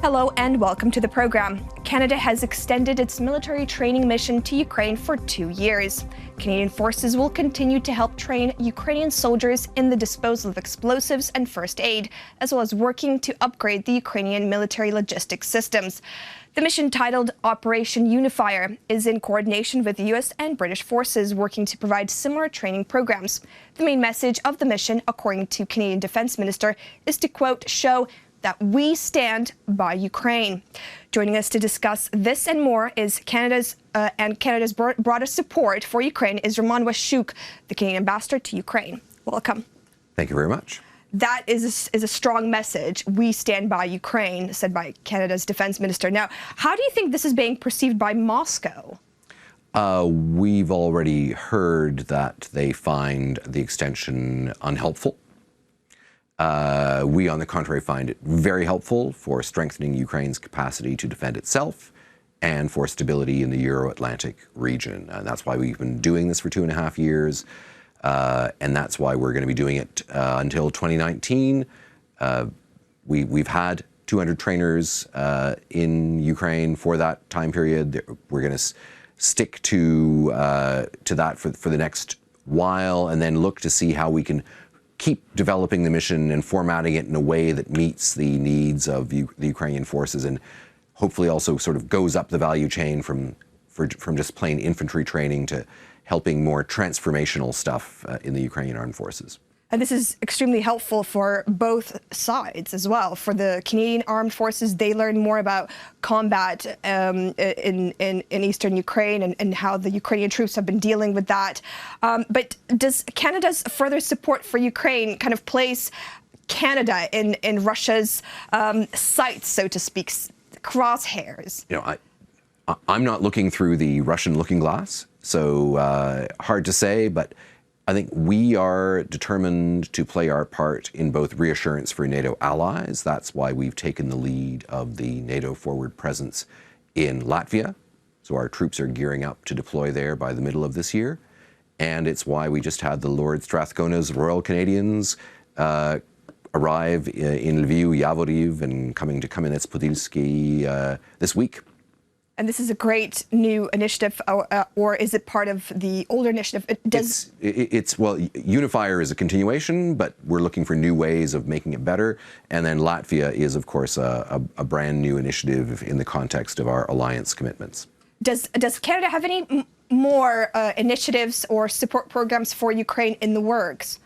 Hello and welcome to the program. Canada has extended its military training mission to Ukraine for 2 years. Canadian forces will continue to help train Ukrainian soldiers in the disposal of explosives and first aid, as well as working to upgrade the Ukrainian military logistics systems. The mission, titled Operation Unifier, is in coordination with U.S. and British forces working to provide similar training programs. The main message of the mission, according to Canadian Defence Minister, is to, quote, show that we stand by Ukraine. Joining us to discuss this and more is Canada's broader support for Ukraine is Roman Washchuk, the Canadian ambassador to Ukraine. Welcome. Thank you very much. That is a strong message. We stand by Ukraine, said by Canada's defense minister. Now, how do you think this is being perceived by Moscow? We've already heard that they find the extension unhelpful. We, on the contrary, find it very helpful for strengthening Ukraine's capacity to defend itself and for stability in the Euro-Atlantic region. And that's why we've been doing this for 2.5 years. And that's why we're going to be doing it until 2019. We've had 200 trainers in Ukraine for that time period. We're going to stick to that for the next while, and then look to see how we can keep developing the mission and formatting it in a way that meets the needs of the Ukrainian forces, and hopefully also sort of goes up the value chain from just plain infantry training to helping more transformational stuff in the Ukrainian armed forces. And this is extremely helpful for both sides as well. For the Canadian armed forces, they learn more about combat in eastern Ukraine and how the Ukrainian troops have been dealing with that. But does Canada's further support for Ukraine kind of place Canada in Russia's sights, so to speak, crosshairs? You know, I'm not looking through the Russian looking glass, so hard to say, but I think we are determined to play our part in both reassurance for NATO allies. That's why we've taken the lead of the NATO forward presence in Latvia. So our troops are gearing up to deploy there by the middle of this year. And it's why we just had the Lord Strathcona's Royal Canadians arrive in Lviv, Yavoriv, and coming to Kamenets-Podilsky this week. And this is a great new initiative, or is it part of the older initiative? Well, Unifier is a continuation, but we're looking for new ways of making it better. And then Latvia is, of course, a brand new initiative in the context of our alliance commitments. Does Canada have any more initiatives or support programs for Ukraine in the works?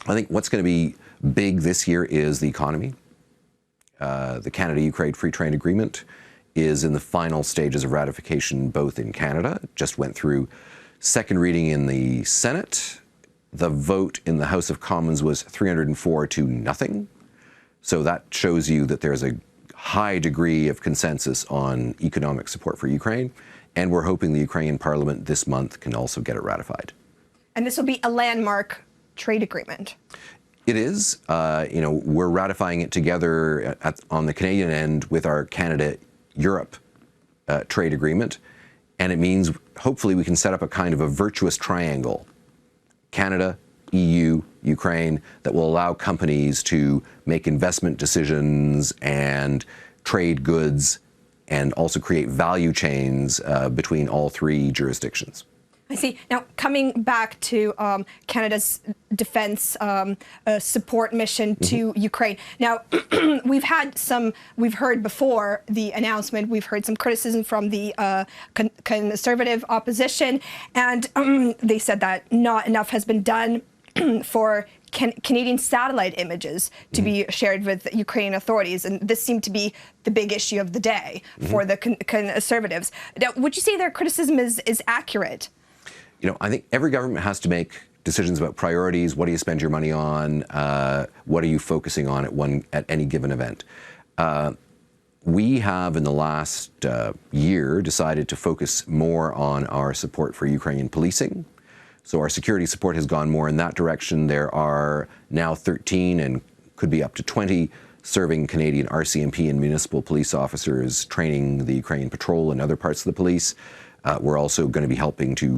I think what's going to be big this year is the economy. The Canada-Ukraine Free Trade Agreement is in the final stages of ratification both in Canada. It just went through second reading in the Senate. The vote in the House of Commons was 304 to nothing. So that shows you that there's a high degree of consensus on economic support for Ukraine. And we're hoping the Ukrainian Parliament this month can also get it ratified. And this will be a landmark trade agreement. It is. We're ratifying it together on the Canadian end with our Canada-Europe trade agreement, and it means hopefully we can set up a kind of a virtuous triangle, Canada, EU, Ukraine, that will allow companies to make investment decisions and trade goods and also create value chains between all three jurisdictions. I see. Now, coming back to Canada's defense support mission to Ukraine. Now, we've heard before the announcement, we've heard some criticism from the conservative opposition, and they said that not enough has been done for Canadian satellite images to be shared with Ukrainian authorities, and this seemed to be the big issue of the day for the conservatives. Now, would you say their criticism is accurate? You know, I think every government has to make decisions about priorities. What do you spend your money on? What are you focusing on at any given event? We have, in the last year, decided to focus more on our support for Ukrainian policing. So our security support has gone more in that direction. There are now 13 and could be up to 20 serving Canadian RCMP and municipal police officers training the Ukrainian patrol and other parts of the police. We're also going to be helping to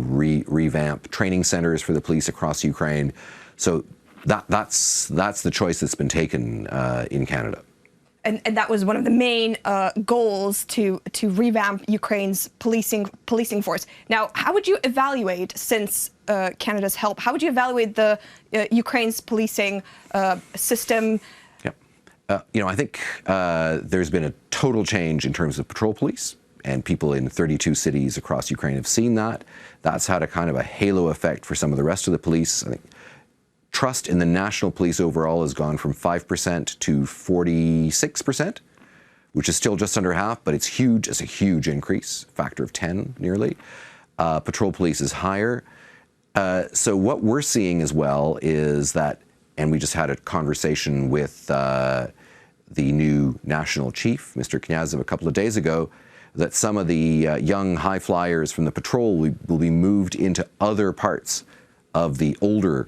revamp training centers for the police across Ukraine. So that's the choice that's been taken in Canada. And that was one of the main goals to revamp Ukraine's policing force. Now, how would you evaluate, since Canada's help, how would you evaluate the Ukraine's policing system? I think there's been a total change in terms of patrol police, and people in 32 cities across Ukraine have seen that. That's had a kind of a halo effect for some of the rest of the police. I think trust in the national police overall has gone from 5% to 46%, which is still just under half, but it's huge. It's a huge increase, factor of 10 nearly. Patrol police is higher. So what we're seeing as well is that, and we just had a conversation with the new national chief, Mr. Knyazov, a couple of days ago, that some of the young high flyers from the patrol will be moved into other parts of the older,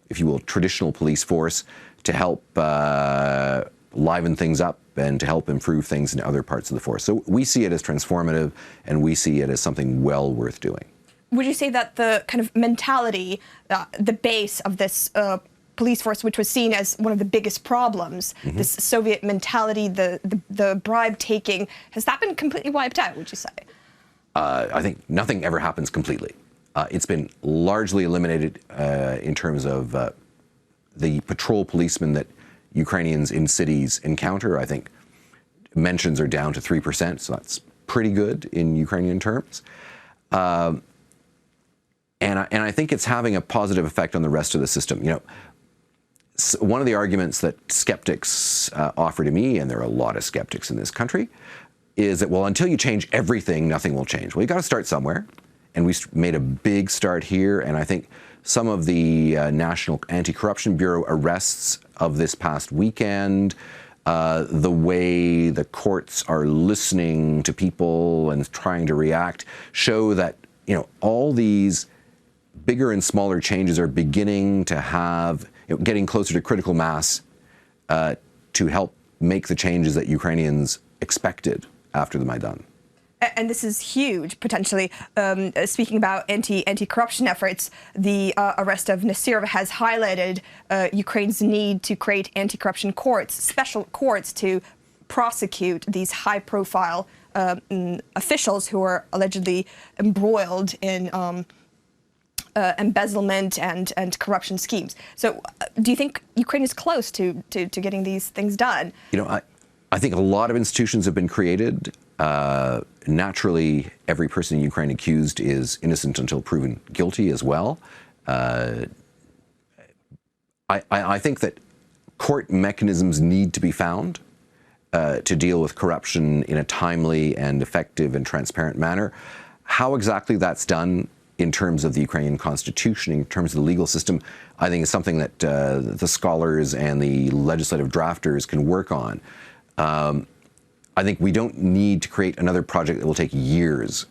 if you will, traditional police force to help liven things up and to help improve things in other parts of the force. So we see it as transformative, and we see it as something well worth doing. Would you say that the kind of mentality, the base of this police force, which was seen as one of the biggest problems, this Soviet mentality, the bribe taking, has that been completely wiped out, would you say? I think nothing ever happens completely. It's been largely eliminated in terms of the patrol policemen that Ukrainians in cities encounter. I think mentions are down to 3%, so that's pretty good in Ukrainian terms. And I think it's having a positive effect on the rest of the system. You know, one of the arguments that skeptics offer to me, and there are a lot of skeptics in this country, is that, well, until you change everything, nothing will change. Well, you got to start somewhere. And we made a big start here, and I think some of the National Anticorruption Bureau arrests of this past weekend, the way the courts are listening to people and trying to react, show that, you know, all these bigger and smaller changes are beginning to have, getting closer to critical mass to help make the changes that Ukrainians expected after the Maidan. And this is huge, potentially. Speaking about anti-corruption efforts, the arrest of Nasirov has highlighted Ukraine's need to create anti-corruption courts, special courts to prosecute these high-profile officials who are allegedly embroiled in embezzlement and corruption schemes. So do you think Ukraine is close to getting these things done? You know, I think a lot of institutions have been created. Naturally, every person in Ukraine accused is innocent until proven guilty as well. I think that court mechanisms need to be found to deal with corruption in a timely and effective and transparent manner. How exactly that's done in terms of the Ukrainian constitution, in terms of the legal system, I think is something that the scholars and the legislative drafters can work on. I think we don't need to create another project that will take years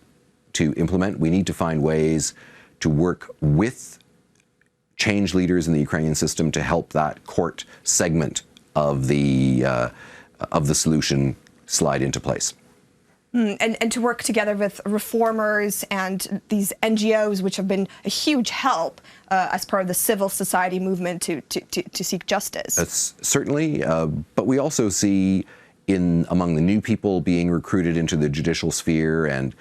to implement. We need to find ways to work with change leaders in the Ukrainian system to help that court segment of the solution slide into place. And to work together with reformers and these NGOs, which have been a huge help as part of the civil society movement to seek justice. That's certainly, but we also see among the new people being recruited into the judicial sphere, and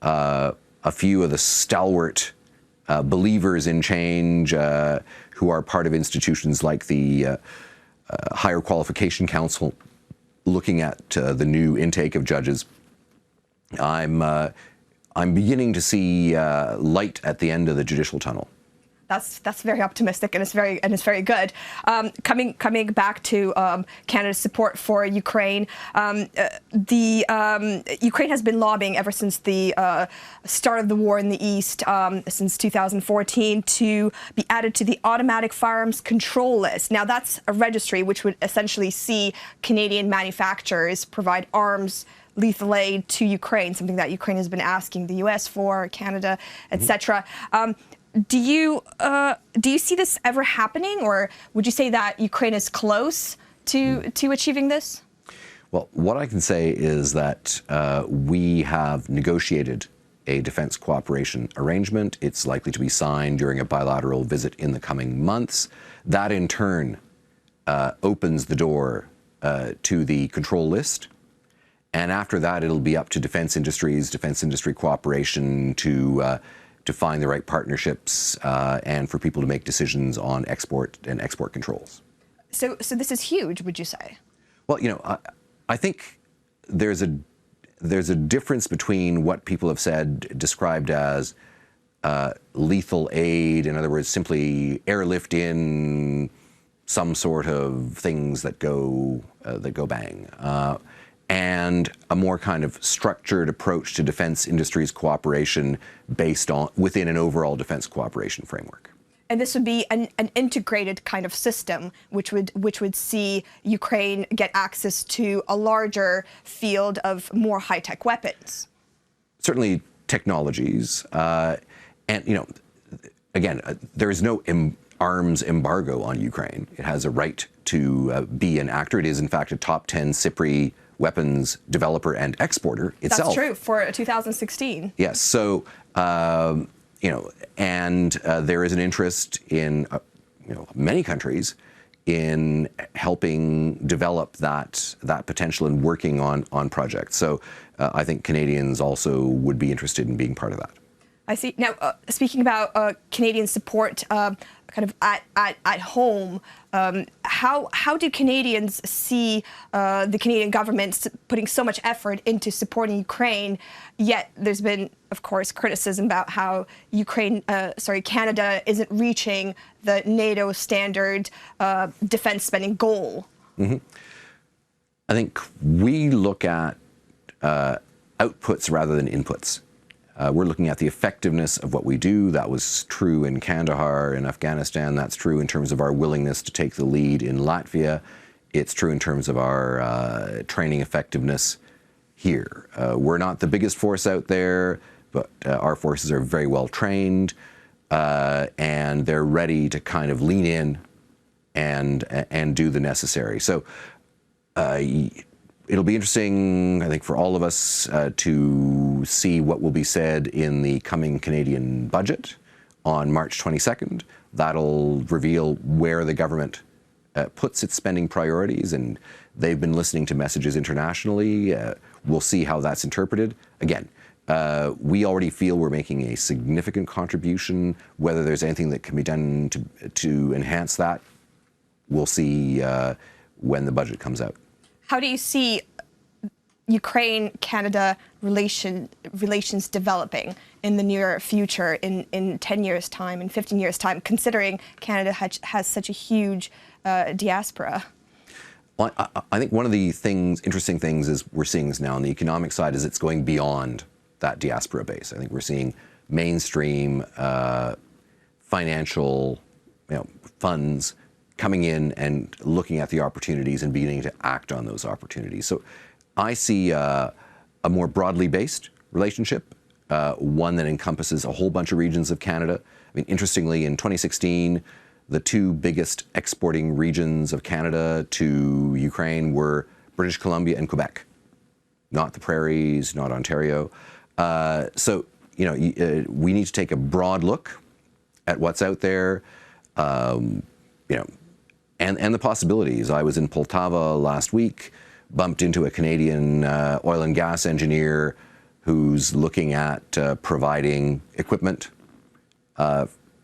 a few of the stalwart believers in change who are part of institutions like the Higher Qualification Council, looking at the new intake of judges. I'm beginning to see light at the end of the judicial tunnel. That's very optimistic, and it's very good. Coming back to Canada's support for Ukraine, Ukraine has been lobbying ever since the start of the war in the East, since 2014, to be added to the automatic firearms control list. Now, that's a registry which would essentially see Canadian manufacturers provide arms, lethal aid to Ukraine, something that Ukraine has been asking the U.S. for, Canada, etc. Do you see this ever happening, or would you say that Ukraine is close to achieving this? Well, what I can say is that we have negotiated a defense cooperation arrangement. It's likely to be signed during a bilateral visit in the coming months. That, in turn, opens the door to the control list. And after that, it'll be up to defense industry cooperation to find the right partnerships and for people to make decisions on export and export controls. So this is huge, would you say? Well, I think there's a difference between what people have said, described as lethal aid, in other words, simply airlift in some sort of things that go bang, and a more kind of structured approach to defense industries cooperation based on within an overall defense cooperation framework. And this would be an integrated kind of system, which would see Ukraine get access to a larger field of more high-tech weapons. Certainly technologies, and again, there is no arms embargo on Ukraine. It has a right to be an actor. It is, in fact, a top 10 CIPRI weapons developer and exporter itself. That's true for 2016. Yes. So, and there is an interest in many countries in helping develop that potential and working on projects. So, I think Canadians also would be interested in being part of that. I see. Now, speaking about Canadian support, kind of at home, how do Canadians see the Canadian government putting so much effort into supporting Ukraine? Yet there's been, of course, criticism about how Canada isn't reaching the NATO standard defense spending goal. Mm-hmm. I think we look at outputs rather than inputs. We're looking at the effectiveness of what we do. That was true in Kandahar in Afghanistan. That's true in terms of our willingness to take the lead in Latvia. It's true in terms of our training effectiveness here. We're not the biggest force out there, but our forces are very well trained, and they're ready to kind of lean in and do the necessary. So it'll be interesting, I think, for all of us to see what will be said in the coming Canadian budget on March 22nd. That'll reveal where the government puts its spending priorities, and they've been listening to messages internationally. We'll see how that's interpreted. Again, we already feel we're making a significant contribution. Whether there's anything that can be done to enhance that, we'll see when the budget comes out. How do you see Ukraine-Canada relations developing in the near future, in 10 years' time, in 15 years' time, considering Canada has such a huge diaspora? Well, I think one of the interesting things is we're seeing this now on the economic side is it's going beyond that diaspora base. I think we're seeing mainstream financial funds coming in and looking at the opportunities and beginning to act on those opportunities. So I see a more broadly based relationship, one that encompasses a whole bunch of regions of Canada. I mean, interestingly, in 2016, the two biggest exporting regions of Canada to Ukraine were British Columbia and Quebec, not the prairies, not Ontario. So, we need to take a broad look at what's out there, and the possibilities. I was in Poltava last week, bumped into a Canadian oil and gas engineer who's looking at providing equipment,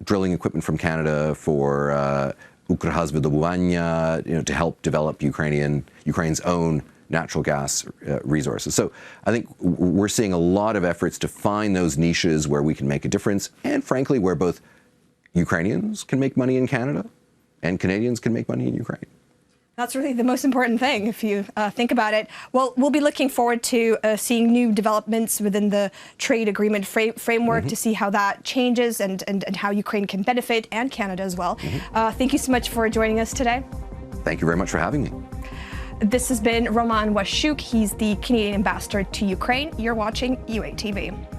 drilling equipment from Canada for Ukrzhazdobywanya, to help develop Ukraine's own natural gas resources. So I think we're seeing a lot of efforts to find those niches where we can make a difference, and frankly, where both Ukrainians can make money in Canada and Canadians can make money in Ukraine. That's really the most important thing, if you think about it. Well, we'll be looking forward to seeing new developments within the trade agreement framework to see how that changes and how Ukraine can benefit, and Canada as well. Thank you so much for joining us today. Thank you very much for having me. This has been Roman Washchuk. He's the Canadian ambassador to Ukraine. You're watching UATV.